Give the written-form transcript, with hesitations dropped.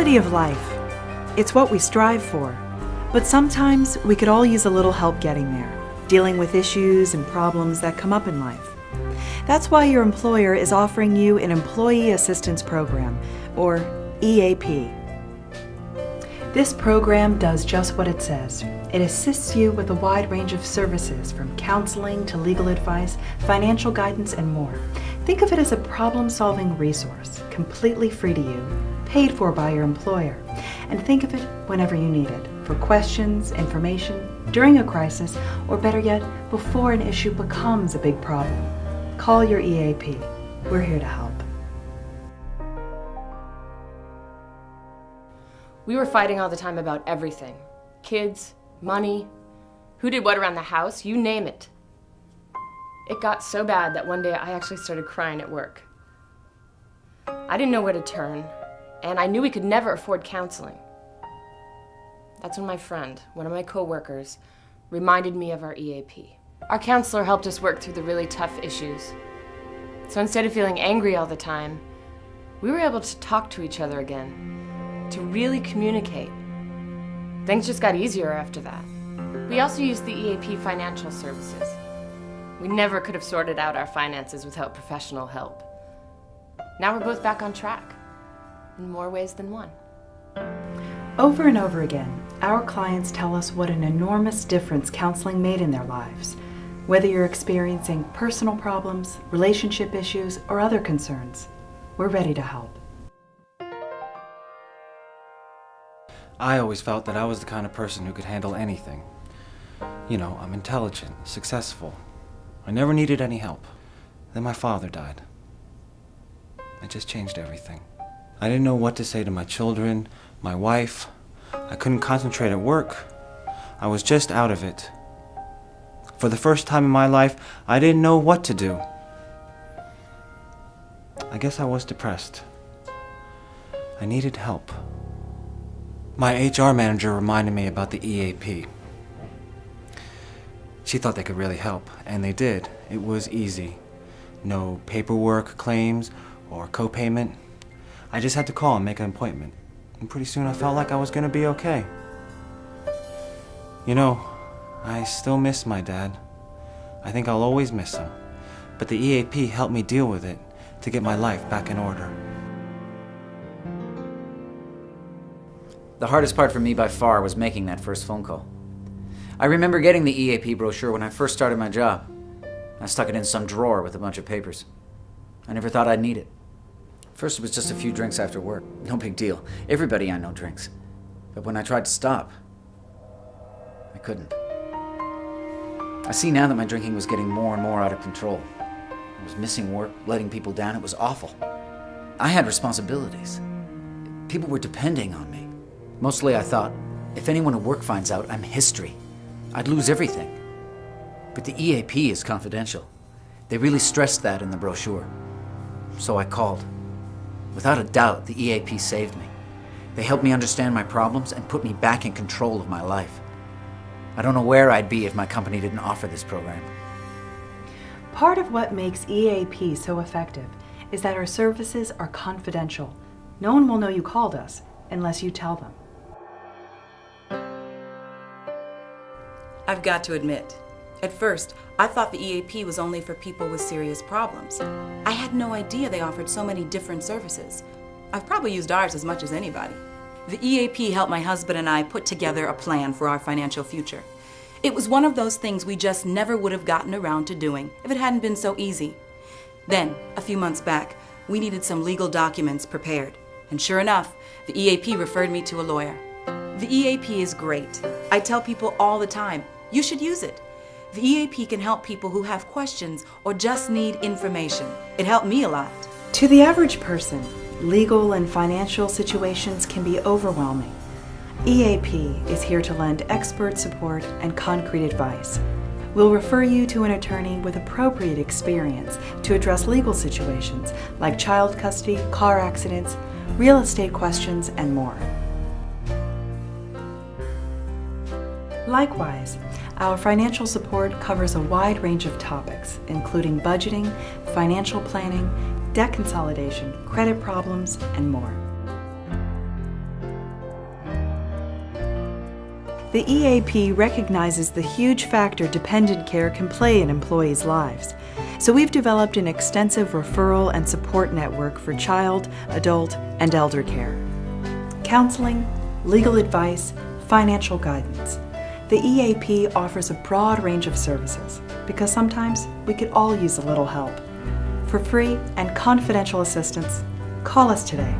Quality of life. It's what we strive for. But sometimes we could all use a little help getting there, dealing with issues and problems that come up in life. That's why your employer is offering you an Employee Assistance Program, or EAP. This program does just what it says. It assists you with a wide range of services, from counseling to legal advice, financial guidance, and more. Think of it as a problem-solving resource, completely free to you, paid for by your employer. And think of it whenever you need it, for questions, information, during a crisis, or better yet, before an issue becomes a big problem. Call your EAP. We're here to help. We were fighting all the time about everything. Kids, money, who did what around the house, you name it. It got so bad that one day I actually started crying at work. I didn't know where to turn, and I knew we could never afford counseling. That's when my friend, one of my coworkers, reminded me of our EAP. Our counselor helped us work through the really tough issues. So instead of feeling angry all the time, we were able to talk to each other again, to really communicate. Things just got easier after that. We also used the EAP financial services. We never could have sorted out our finances without professional help. Now we're both back on track, in more ways than one. Over and over again, our clients tell us what an enormous difference counseling made in their lives. Whether you're experiencing personal problems, relationship issues, or other concerns, we're ready to help. I always felt that I was the kind of person who could handle anything. You know, I'm intelligent, successful. I never needed any help. Then my father died. It just changed everything. I didn't know what to say to my children, my wife. I couldn't concentrate at work. I was just out of it. For the first time in my life, I didn't know what to do. I guess I was depressed. I needed help. My HR manager reminded me about the EAP. She thought they could really help, and they did. It was easy. No paperwork, claims, or co-payment. I just had to call and make an appointment. And pretty soon I felt like I was gonna be okay. You know, I still miss my dad. I think I'll always miss him. But the EAP helped me deal with it to get my life back in order. The hardest part for me by far was making that first phone call. I remember getting the EAP brochure when I first started my job. I stuck it in some drawer with a bunch of papers. I never thought I'd need it. First it was just a few drinks after work. No big deal. Everybody I know drinks. But when I tried to stop, I couldn't. I see now that my drinking was getting more and more out of control. I was missing work, letting people down. It was awful. I had responsibilities. People were depending on me. Mostly I thought, if anyone at work finds out, I'm history. I'd lose everything. But the EAP is confidential. They really stressed that in the brochure. So I called. Without a doubt, the EAP saved me. They helped me understand my problems and put me back in control of my life. I don't know where I'd be if my company didn't offer this program. Part of what makes EAP so effective is that our services are confidential. No one will know you called us unless you tell them. I've got to admit, at first, I thought the EAP was only for people with serious problems. I had no idea they offered so many different services. I've probably used ours as much as anybody. The EAP helped my husband and I put together a plan for our financial future. It was one of those things we just never would have gotten around to doing if it hadn't been so easy. Then, a few months back, we needed some legal documents prepared. And sure enough, the EAP referred me to a lawyer. The EAP is great. I tell people all the time, you should use it. The EAP can help people who have questions or just need information. It helped me a lot. To the average person, legal and financial situations can be overwhelming. EAP is here to lend expert support and concrete advice. We'll refer you to an attorney with appropriate experience to address legal situations like child custody, car accidents, real estate questions, and more. Likewise, our financial support covers a wide range of topics, including budgeting, financial planning, debt consolidation, credit problems, and more. The EAP recognizes the huge factor dependent care can play in employees' lives. So we've developed an extensive referral and support network for child, adult, and elder care. Counseling, legal advice, financial guidance. The EAP offers a broad range of services because sometimes we could all use a little help. For free and confidential assistance, call us today